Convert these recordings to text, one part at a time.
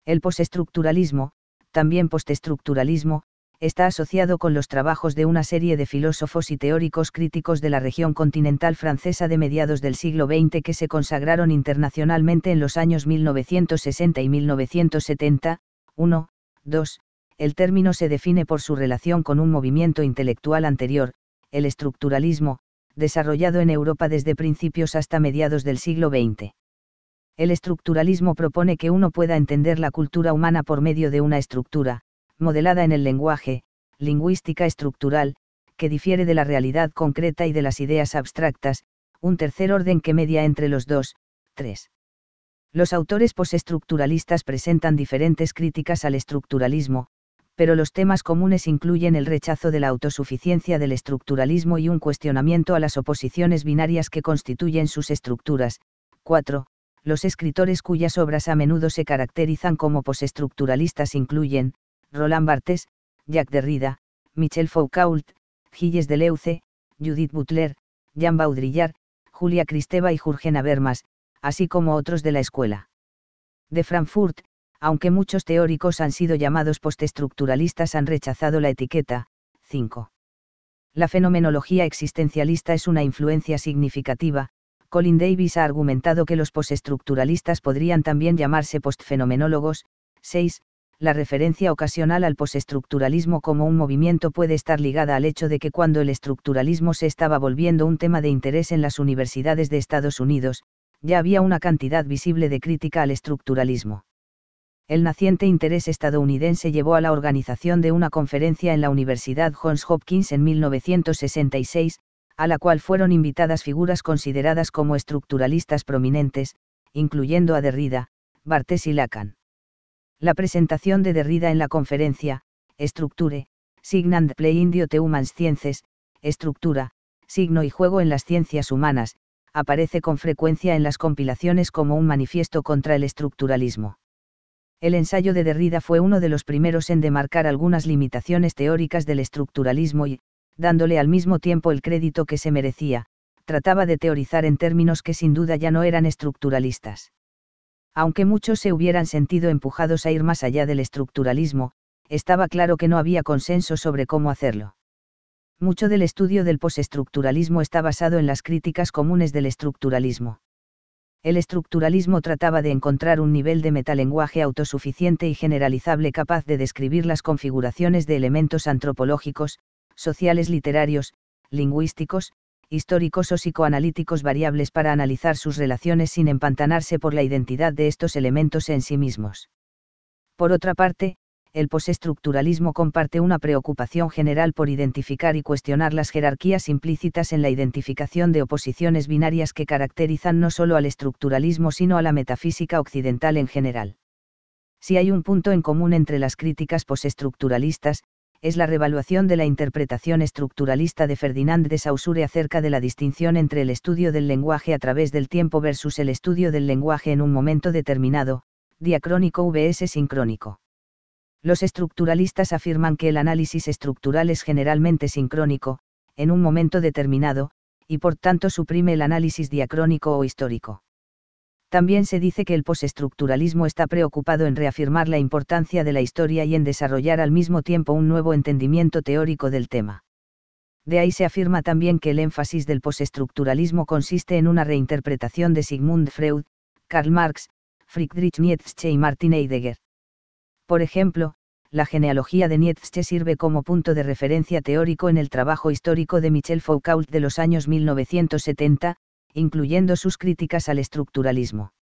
El postestructuralismo, también postestructuralismo, está asociado con los trabajos de una serie de filósofos y teóricos críticos de la región continental francesa de mediados del siglo XX que se consagraron internacionalmente en los años 1960 y 1970. 1. 2. El término se define por su relación con un movimiento intelectual anterior, el estructuralismo, desarrollado en Europa desde principios hasta mediados del siglo XX. El estructuralismo propone que uno pueda entender la cultura humana por medio de una estructura, modelada en el lenguaje, lingüística estructural, que difiere de la realidad concreta y de las ideas abstractas, un tercer orden que media entre los dos. 3. Los autores postestructuralistas presentan diferentes críticas al estructuralismo, pero los temas comunes incluyen el rechazo de la autosuficiencia del estructuralismo y un cuestionamiento a las oposiciones binarias que constituyen sus estructuras. 4. Los escritores cuyas obras a menudo se caracterizan como postestructuralistas incluyen Roland Barthes, Jacques Derrida, Michel Foucault, Gilles Deleuze, Judith Butler, Jean Baudrillard, Julia Kristeva y Jürgen Habermas, así como otros de la escuela de Frankfurt. Aunque muchos teóricos han sido llamados postestructuralistas, han rechazado la etiqueta. 5. La fenomenología existencialista es una influencia significativa. Colin Davis ha argumentado que los postestructuralistas podrían también llamarse postfenomenólogos. 6. La referencia ocasional al postestructuralismo como un movimiento puede estar ligada al hecho de que cuando el estructuralismo se estaba volviendo un tema de interés en las universidades de Estados Unidos, ya había una cantidad visible de crítica al estructuralismo. El naciente interés estadounidense llevó a la organización de una conferencia en la Universidad Johns Hopkins en 1966, a la cual fueron invitadas figuras consideradas como estructuralistas prominentes, incluyendo a Derrida, Barthes y Lacan. La presentación de Derrida en la conferencia, Structure, Sign and Play in the Human Sciences, Estructura, Signo y Juego en las Ciencias Humanas, aparece con frecuencia en las compilaciones como un manifiesto contra el estructuralismo. El ensayo de Derrida fue uno de los primeros en demarcar algunas limitaciones teóricas del estructuralismo y, dándole al mismo tiempo el crédito que se merecía, trataba de teorizar en términos que sin duda ya no eran estructuralistas. Aunque muchos se hubieran sentido empujados a ir más allá del estructuralismo, estaba claro que no había consenso sobre cómo hacerlo. Mucho del estudio del postestructuralismo está basado en las críticas comunes del estructuralismo. El estructuralismo trataba de encontrar un nivel de metalenguaje autosuficiente y generalizable capaz de describir las configuraciones de elementos antropológicos, sociales, literarios, lingüísticos, históricos o psicoanalíticos variables para analizar sus relaciones sin empantanarse por la identidad de estos elementos en sí mismos. Por otra parte, el postestructuralismo comparte una preocupación general por identificar y cuestionar las jerarquías implícitas en la identificación de oposiciones binarias que caracterizan no solo al estructuralismo sino a la metafísica occidental en general. Si hay un punto en común entre las críticas postestructuralistas, es la revaluación de la interpretación estructuralista de Ferdinand de Saussure acerca de la distinción entre el estudio del lenguaje a través del tiempo versus el estudio del lenguaje en un momento determinado, diacrónico vs sincrónico. Los estructuralistas afirman que el análisis estructural es generalmente sincrónico, en un momento determinado, y por tanto suprime el análisis diacrónico o histórico. También se dice que el postestructuralismo está preocupado en reafirmar la importancia de la historia y en desarrollar al mismo tiempo un nuevo entendimiento teórico del tema. De ahí se afirma también que el énfasis del postestructuralismo consiste en una reinterpretación de Sigmund Freud, Karl Marx, Friedrich Nietzsche y Martin Heidegger. Por ejemplo, la genealogía de Nietzsche sirve como punto de referencia teórico en el trabajo histórico de Michel Foucault de los años 1970, incluyendo sus críticas al estructuralismo.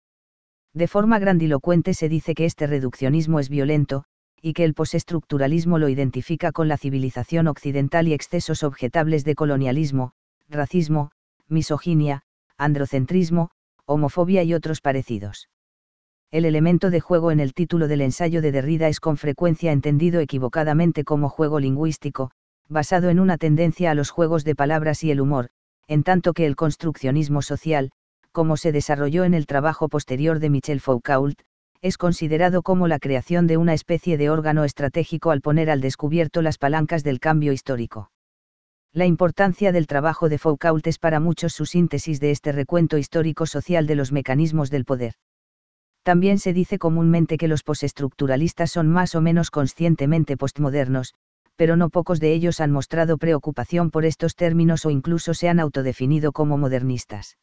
De forma grandilocuente se dice que este reduccionismo es violento, y que el postestructuralismo lo identifica con la civilización occidental y excesos objetables de colonialismo, racismo, misoginia, androcentrismo, homofobia y otros parecidos. El elemento de juego en el título del ensayo de Derrida es con frecuencia entendido equivocadamente como juego lingüístico, basado en una tendencia a los juegos de palabras y el humor, en tanto que el construccionismo social, como se desarrolló en el trabajo posterior de Michel Foucault, es considerado como la creación de una especie de órgano estratégico al poner al descubierto las palancas del cambio histórico. La importancia del trabajo de Foucault es para muchos su síntesis de este recuento histórico-social de los mecanismos del poder. También se dice comúnmente que los postestructuralistas son más o menos conscientemente postmodernos, pero no pocos de ellos han mostrado preocupación por estos términos o incluso se han autodefinido como modernistas.